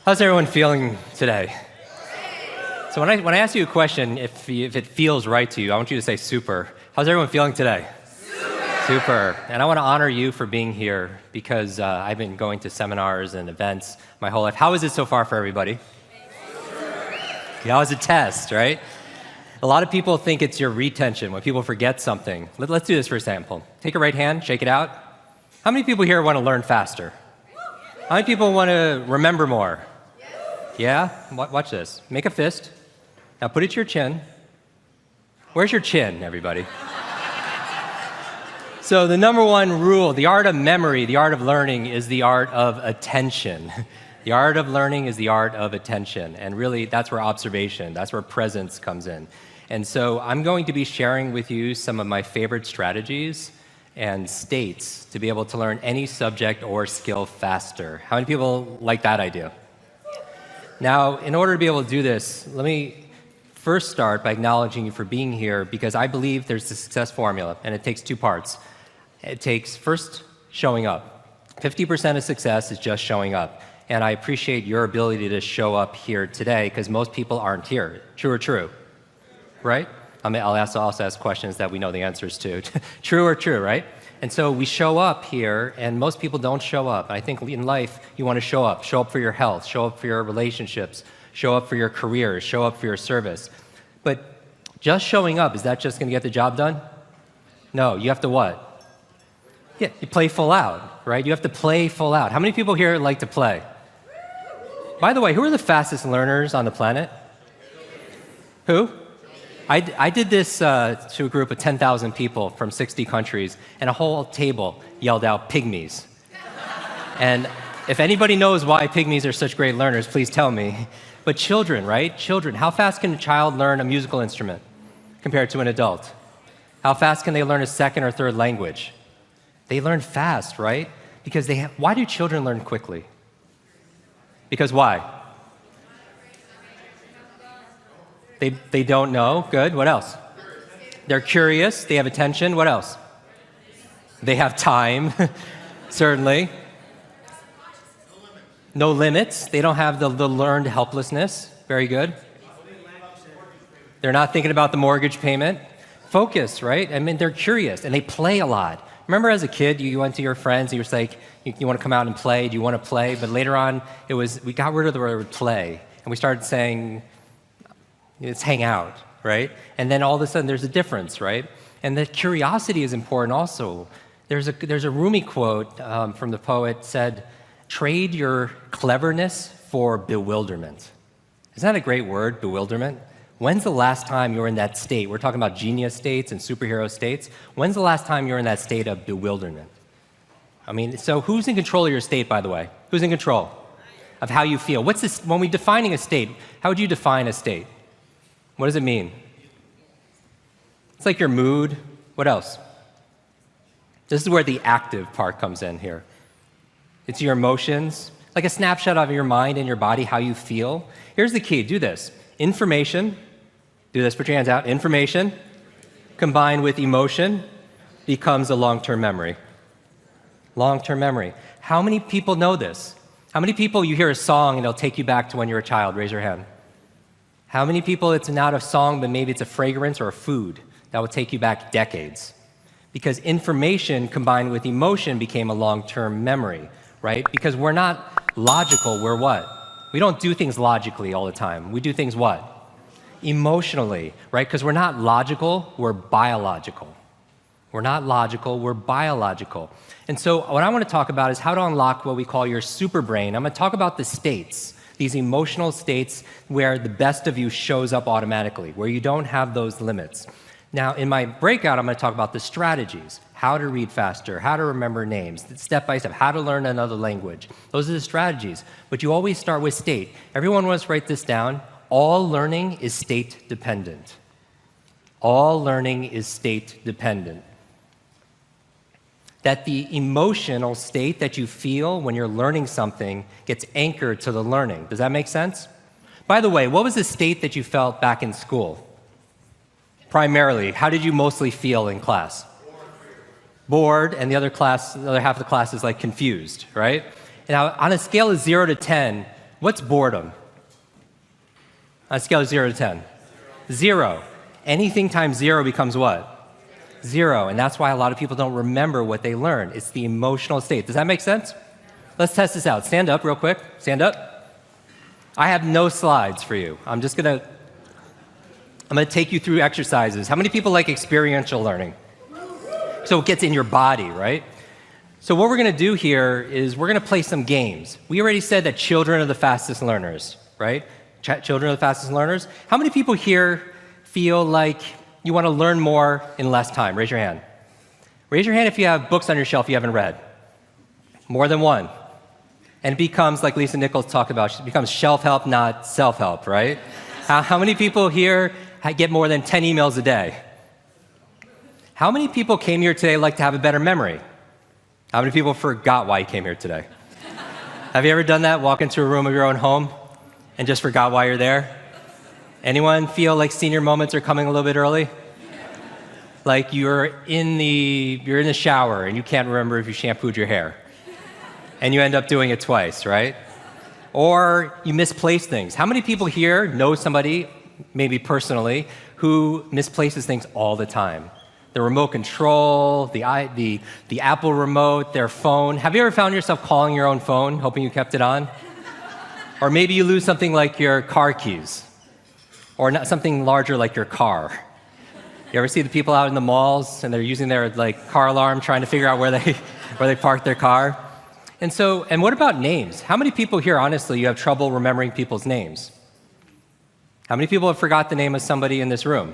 How's everyone feeling today? So when I ask you a question, if it feels right to you, I want you to say super. How's everyone feeling today? Super. And I want to honor you for being here because I've been going to seminars and events my whole life. How is it so far for everybody? Yeah, it was a test, right? A lot of people think it's your retention when people forget something. Let's do this for example. Take a right hand, shake it out. How many people here want to learn faster? How many people want to remember more? Yeah? Watch this. Make a fist. Now put it to your chin. Where's your chin, everybody? So the number one rule, the art of memory, the art of learning is the art of attention. The art of learning is the art of attention. And really, that's where observation, that's where presence comes in. And so I'm going to be sharing with you some of my favorite strategies and states to be able to learn any subject or skill faster. How many people like that idea? Now, in order to be able to do this, let me first start by acknowledging you for being here because I believe there's a success formula, and it takes two parts. It takes first showing up. 50% of success is just showing up. And I appreciate your ability to show up here today because most people aren't here. True or true? Right? I'll also ask questions that we know the answers to. True or true, right? And so we show up here, and most people don't show up. I think in life, you want to show up. Show up for your health, show up for your relationships, show up for your careers, show up for your service. But just showing up, is that just going to get the job done? No, you have to what? Yeah, you play full out, right? You have to play full out. How many people here like to play? By the way, who are the fastest learners on the planet? Who? I did this to a group of 10,000 people from 60 countries, and a whole table yelled out pygmies. And if anybody knows why pygmies are such great learners, please tell me. But children, right? Children, how fast can a child learn a musical instrument compared to an adult? How fast can they learn a second or third language? They learn fast, right? Because why do children learn quickly? Because why? They don't know. Good. What else? They're curious. They have attention. What else? They have time, certainly. No limits. They don't have the learned helplessness. Very good. They're not thinking about the mortgage payment. Focus, right? I mean, they're curious, and they play a lot. Remember as a kid, you went to your friends, and you were like, you want to come out and play? Do you want to play? But later on, we got rid of the word play, and we started saying, let's hang out, right? And then all of a sudden, there's a difference, right? And the curiosity is important also. There's a Rumi quote from the poet said, trade your cleverness for bewilderment. Isn't that a great word, bewilderment? When's the last time you were in that state? We're talking about genius states and superhero states. When's the last time you were in that state of bewilderment? I mean, so who's in control of your state, by the way? Who's in control of how you feel? What's this, when we're defining a state, how would you define a state? What does it mean? It's like your mood. What else? This is where the active part comes in here. It's your emotions, like a snapshot of your mind and your body, how you feel. Here's the key. Do this. Information. Do this. Put your hands out. Information combined with emotion becomes a long-term memory. Long-term memory. How many people know this? How many people you hear a song and it'll take you back to when you were a child? Raise your hand. How many people it's not a song, but maybe it's a fragrance or a food that will take you back decades? Because information combined with emotion became a long-term memory, right? Because we're not logical, we're what? We don't do things logically all the time. We do things what? Emotionally, right? Because we're not logical, we're biological. We're not logical, we're biological. And so what I want to talk about is how to unlock what we call your super brain. I'm going to talk about the states, these emotional states where the best of you shows up automatically, where you don't have those limits. Now, in my breakout, I'm going to talk about the strategies, how to read faster, how to remember names, step by step, how to learn another language. Those are the strategies. But you always start with state. Everyone wants to write this down. All learning is state dependent. All learning is state dependent. That the emotional state that you feel when you're learning something gets anchored to the learning. Does that make sense? By the way, what was the state that you felt back in school? Primarily, how did you mostly feel in class? Bored, and the other half of the class is like confused, right? Now, on a scale of 0 to 10, What's boredom? On a scale of 0 to 10. 0. Anything times 0 becomes what? 0. And that's why a lot of people don't remember what they learned. It's the emotional state. Does that make sense? Let's test this out. Stand up real quick. Stand up. I have no slides for you. I'm going to take you through exercises. How many people like experiential learning? So it gets in your body, right? So what we're going to do here is we're going to play some games. We already said that children are the fastest learners, right? Children are the fastest learners. How many people here feel like you want to learn more in less time? Raise your hand. Raise your hand if you have books on your shelf you haven't read. More than one. And it becomes, like Lisa Nichols talked about, it becomes shelf-help, not self-help, right? How many people here get more than 10 emails a day? How many people came here today like to have a better memory? How many people forgot why you came here today? Have you ever done that? Walk into a room of your own home and just forgot why you're there? Anyone feel like senior moments are coming a little bit early? Like you're in the shower and you can't remember if you shampooed your hair. And you end up doing it twice, right? Or you misplace things. How many people here know somebody, maybe personally, who misplaces things all the time? The remote control, the Apple remote, their phone. Have you ever found yourself calling your own phone, hoping you kept it on? Or maybe you lose something like your car keys, or not something larger like your car. You ever see the people out in the malls and they're using their car alarm trying to figure out where they parked their car? And what about names? How many people here, honestly, you have trouble remembering people's names? How many people have forgot the name of somebody in this room?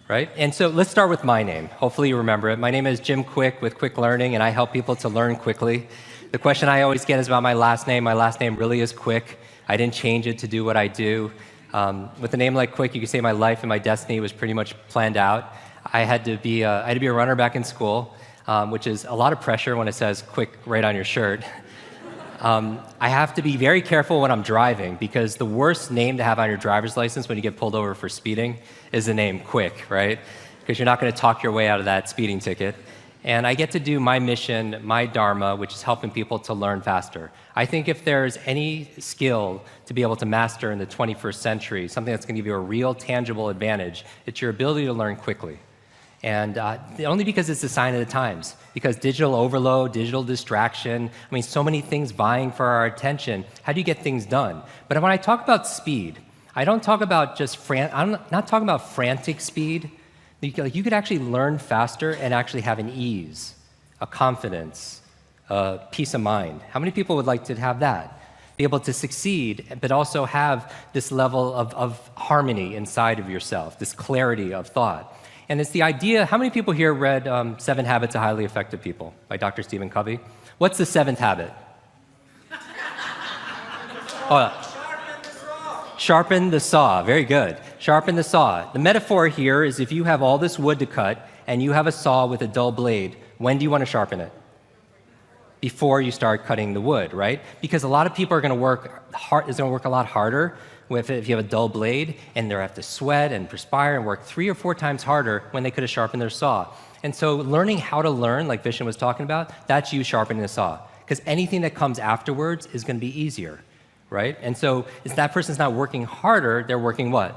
Right? And so let's start with my name. Hopefully you remember it. My name is Jim Quick with Quick Learning, and I help people to learn quickly. The question I always get is about my last name. My last name really is Quick. I didn't change it to do what I do. With a name like Quick, you could say my life and my destiny was pretty much planned out. I had to be a runner back in school, which is a lot of pressure when it says Quick right on your shirt. I have to be very careful when I'm driving because the worst name to have on your driver's license when you get pulled over for speeding is the name Quick, right? Because you're not going to talk your way out of that speeding ticket. And I get to do my mission, my dharma, which is helping people to learn faster. I think if there's any skill to be able to master in the 21st century, something that's going to give you a real tangible advantage, it's your ability to learn quickly. And only because it's a sign of the times, because digital overload, digital distraction, so many things vying for our attention. How do you get things done? But when I talk about speed, I don't talk about I'm not talking about frantic speed. You could actually learn faster and actually have an ease, a confidence, a peace of mind. How many people would like to have that? Be able to succeed, but also have this level of harmony inside of yourself, this clarity of thought. And it's the idea, how many people here read 7 Habits of Highly Effective People by Dr. Stephen Covey? What's the 7th habit? Sharpen the saw. Very good. Sharpen the saw. The metaphor here is if you have all this wood to cut and you have a saw with a dull blade, when do you want to sharpen it? Before you start cutting the wood, right? Because a lot of people are going to work hard, it's going to work a lot harder if you have a dull blade, and they have to sweat and perspire and work 3 or 4 times harder when they could have sharpened their saw. And so learning how to learn, like Vishen was talking about, that's you sharpening the saw. Because anything that comes afterwards is going to be easier, right? And so if that person's not working harder, they're working what?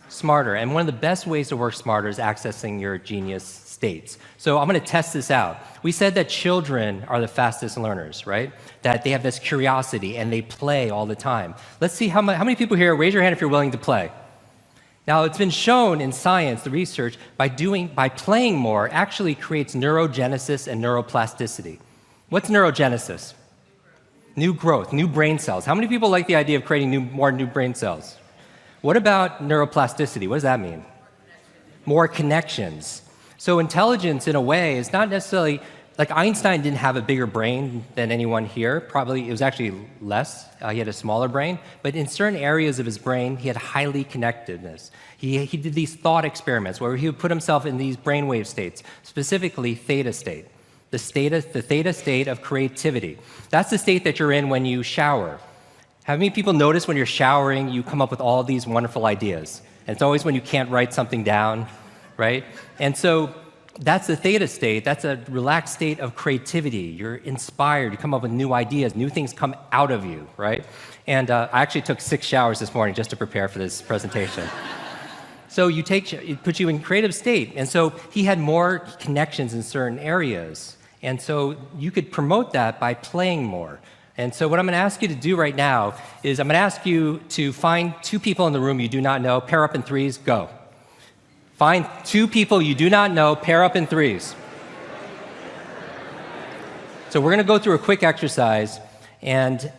Smarter. And one of the best ways to work smarter is accessing your genius states. So I'm going to test this out. We said that children are the fastest learners, right? That they have this curiosity and they play all the time. Let's see how many people here, raise your hand if you're willing to play. Now, it's been shown in science, the research, by playing more actually creates neurogenesis and neuroplasticity. What's neurogenesis? New growth, new brain cells. How many people like the idea of creating more new brain cells? What about neuroplasticity? What does that mean? More connections. So intelligence, in a way, is not necessarily, like Einstein didn't have a bigger brain than anyone here. Probably it was actually less. He had a smaller brain. But in certain areas of his brain, he had highly connectedness. He did these thought experiments where he would put himself in these brainwave states, specifically theta state. The theta state of creativity. That's the state that you're in when you shower. Have many people notice when you're showering, you come up with all these wonderful ideas? And it's always when you can't write something down, right? And so that's the theta state. That's a relaxed state of creativity. You're inspired. You come up with new ideas. New things come out of you, right? And I actually took 6 showers this morning just to prepare for this presentation. So it puts you in creative state. And so he had more connections in certain areas. And so you could promote that by playing more. And so what I'm going to ask you to do right now is I'm going to ask you to find 2 people in the room you do not know, pair up in threes, go. Find 2 people you do not know, pair up in threes. So we're going to go through a quick exercise, and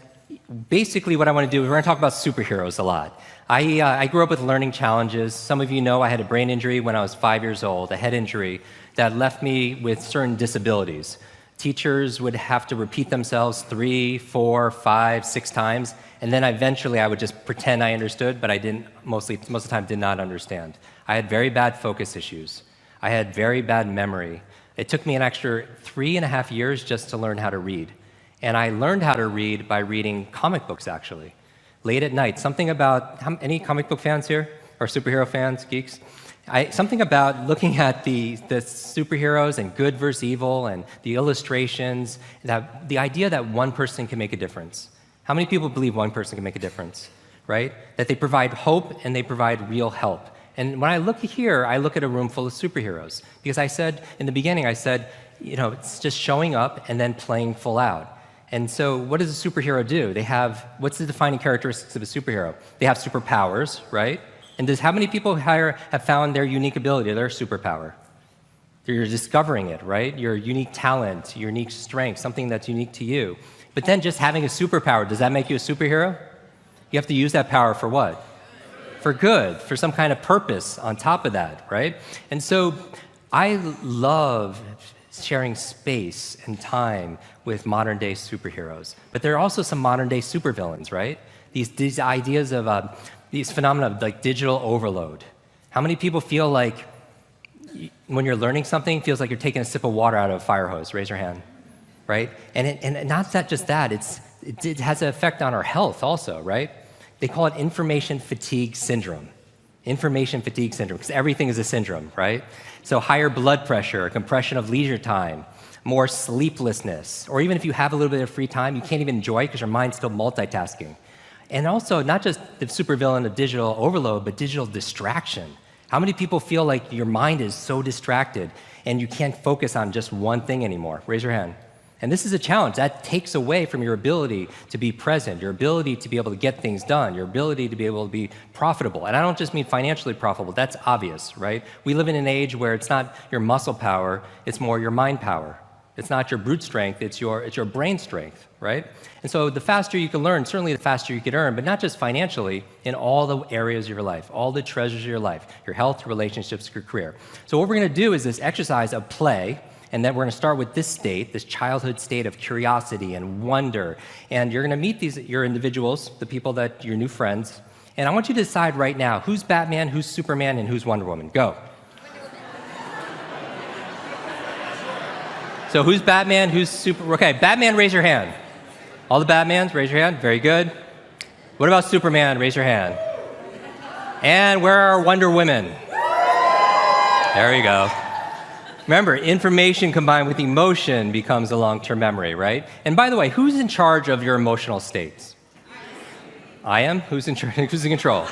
basically what I want to do is we're going to talk about superheroes a lot. I grew up with learning challenges. Some of you know I had a brain injury when I was 5 years old, a head injury that left me with certain disabilities. Teachers would have to repeat themselves 3, 4, 5, 6 times, and then eventually I would just pretend I understood, but I didn't, most of the time did not understand. I had very bad focus issues. I had very bad memory. It took me an extra 3.5 years just to learn how to read. And I learned how to read by reading comic books, actually. Late at night, something about, any comic book fans here? Or superhero fans, geeks? Something about looking at the superheroes and good versus evil and the illustrations, the idea that one person can make a difference. How many people believe one person can make a difference, right? That they provide hope and they provide real help. And when I look here, I look at a room full of superheroes. Because I said, in the beginning, I said, it's just showing up and then playing full out. And so what does a superhero do? What's the defining characteristics of a superhero? They have superpowers, right? And how many people here have found their unique ability, their superpower? You're discovering it, right? Your unique talent, your unique strength, something that's unique to you. But then just having a superpower, does that make you a superhero? You have to use that power for what? For good, for some kind of purpose on top of that, right? And so I love sharing space and time with modern-day superheroes. But there are also some modern-day supervillains, right? These ideas of these phenomena of like digital overload. How many people feel like when you're learning something, it feels like you're taking a sip of water out of a fire hose? Raise your hand, right? And not just that, it has an effect on our health also, right? They call it information fatigue syndrome. Information fatigue syndrome, because everything is a syndrome, right? So higher blood pressure, compression of leisure time, more sleeplessness, or even if you have a little bit of free time, you can't even enjoy it because your mind's still multitasking. And also, not just the supervillain of digital overload, but digital distraction. How many people feel like your mind is so distracted and you can't focus on just one thing anymore? Raise your hand. And this is a challenge. That takes away from your ability to be present, your ability to be able to get things done, your ability to be able to be profitable. And I don't just mean financially profitable. That's obvious, right? We live in an age where it's not your muscle power, it's more your mind power. It's not your brute strength, it's your brain strength, right? And so the faster you can learn, certainly the faster you can earn, but not just financially, in all the areas of your life, all the treasures of your life, your health, your relationships, your career. So what we're going to do is this exercise of play, and then we're going to start with this state, this childhood state of curiosity and wonder. And you're going to meet your individuals, the people your new friends. And I want you to decide right now, who's Batman, who's Superman, and who's Wonder Woman. Go. So who's Batman, who's okay, Batman, raise your hand. All the Batmans, raise your hand. Very good. What about Superman? Raise your hand. And where are Wonder Women? There you go. Remember, information combined with emotion becomes a long-term memory, right? And by the way, who's in charge of your emotional states? I am? Who's in control?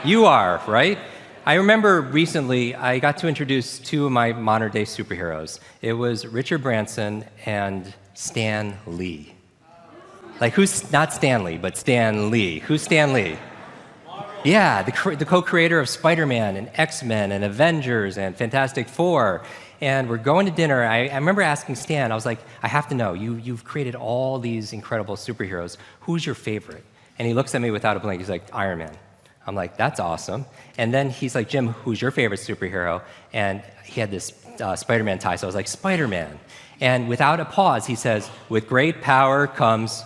You are, right? I remember recently I got to introduce 2 of my modern-day superheroes. It was Richard Branson and Stan Lee. Like, who's not Stanley, but Stan Lee? Who's Stan Lee? Yeah, the co-creator of Spider-Man and X-Men and Avengers and Fantastic Four. And we're going to dinner. I remember asking Stan, I was like, I have to know, you've created all these incredible superheroes. Who's your favorite? And he looks at me without a blink. He's like, Iron Man. I'm like, that's awesome. And then he's like, Jim, who's your favorite superhero? And he had this Spider-Man tie, so I was like, Spider-Man. And without a pause, he says, with great power comes...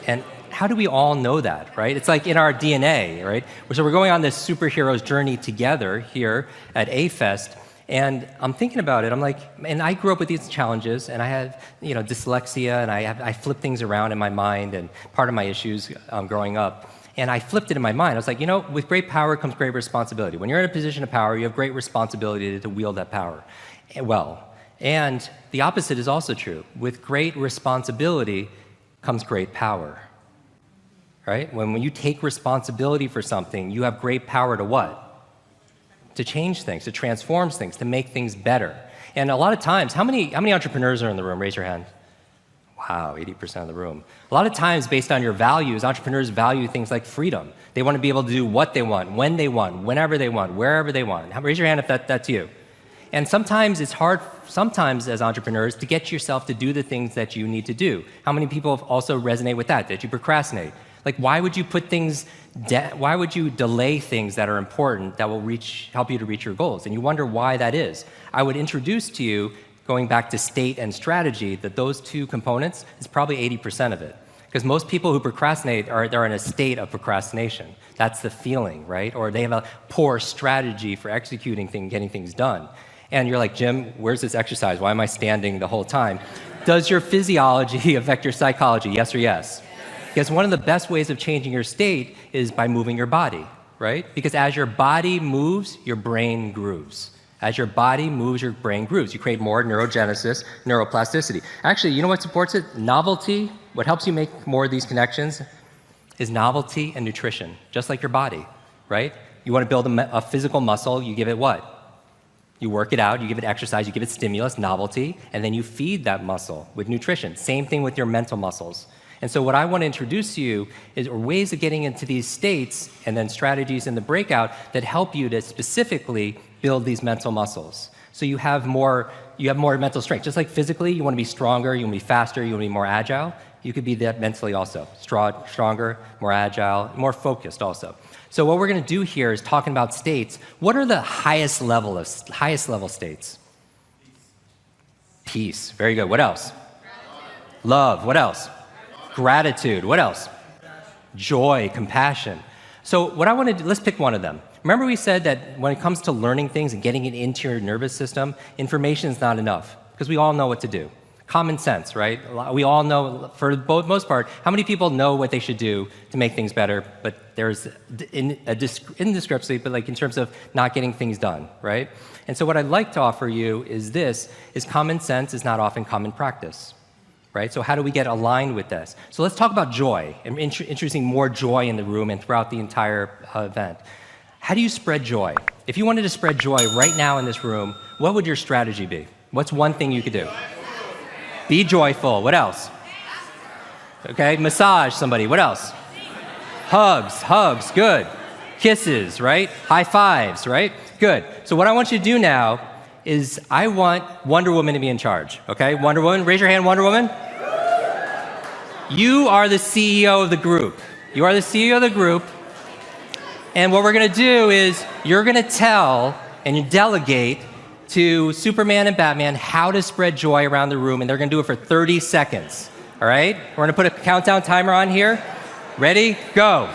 And how do we all know that, right? It's like in our DNA, right? So we're going on this superheroes journey together here at A-Fest, and I'm thinking about it. I'm like, and I grew up with these challenges, and I had, dyslexia, and I flip things around in my mind, and part of my issues growing up. And I flipped it in my mind. I was like, with great power comes great responsibility. When you're in a position of power, you have great responsibility to wield that power. well. And the opposite is also true. With great responsibility comes great power, right? When you take responsibility for something, you have great power to what? To change things, to transform things, to make things better. And a lot of times, how many entrepreneurs are in the room? Raise your hand. Wow, 80% of the room. A lot of times, based on your values, entrepreneurs value things like freedom. They want to be able to do what they want, when they want, whenever they want, wherever they want. Raise your hand if that's you. And sometimes it's hard, sometimes as entrepreneurs, to get yourself to do the things that you need to do. How many people also resonate with that you procrastinate? Like, why would you put things, why would you delay things that are important that will help you to reach your goals? And you wonder why that is. I would introduce to you, going back to state and strategy, that those two components is probably 80% of it. Because most people who procrastinate they're in a state of procrastination. That's the feeling, right? Or they have a poor strategy for executing things, getting things done. And you're like, Jim, where's this exercise? Why am I standing the whole time? Does your physiology affect your psychology? Yes or yes? Because one of the best ways of changing your state is by moving your body, right? Because as your body moves, your brain grooves. As your body moves, your brain grooves. You create more neurogenesis, neuroplasticity. Actually, you know what supports it? Novelty. What helps you make more of these connections is novelty and nutrition, just like your body, right? You want to build a physical muscle, you give it what? You work it out, you give it exercise, you give it stimulus, novelty, and then you feed that muscle with nutrition. Same thing with your mental muscles. And so what I want to introduce to you is ways of getting into these states and then strategies in the breakout that help you to specifically build these mental muscles. So you have more mental strength. Just like physically, you want to be stronger, you want to be faster, you want to be more agile. You could be that mentally also. Stronger, more agile, more focused also. So what we're going to do here is talking about states. What are the highest level states? Peace. Very good. What else? Love. What else? Gratitude. What else? Joy, compassion. So what I want to do, let's pick one of them. Remember we said that when it comes to learning things and getting it into your nervous system, information is not enough because we all know what to do. Common sense, right? We all know, for the most part, how many people know what they should do to make things better, but there's indiscrepancy, but like in terms of not getting things done, right? And so what I'd like to offer you is common sense is not often common practice. Right? So how do we get aligned with this? So let's talk about joy and introducing more joy in the room and throughout the entire event. How do you spread joy? If you wanted to spread joy right now in this room, what would your strategy be? What's one thing you could do? Be joyful. What else? Okay, massage somebody. What else? Hugs, good. Kisses, right? High fives, right? Good. So what I want you to do now is I want Wonder Woman to be in charge, okay? Wonder Woman, raise your hand, Wonder Woman. You are the CEO of the group. You are the CEO of the group. And what we're gonna do is you're gonna tell and you delegate to Superman and Batman how to spread joy around the room, and they're gonna do it for 30 seconds, all right? We're gonna put a countdown timer on here. Ready? Go.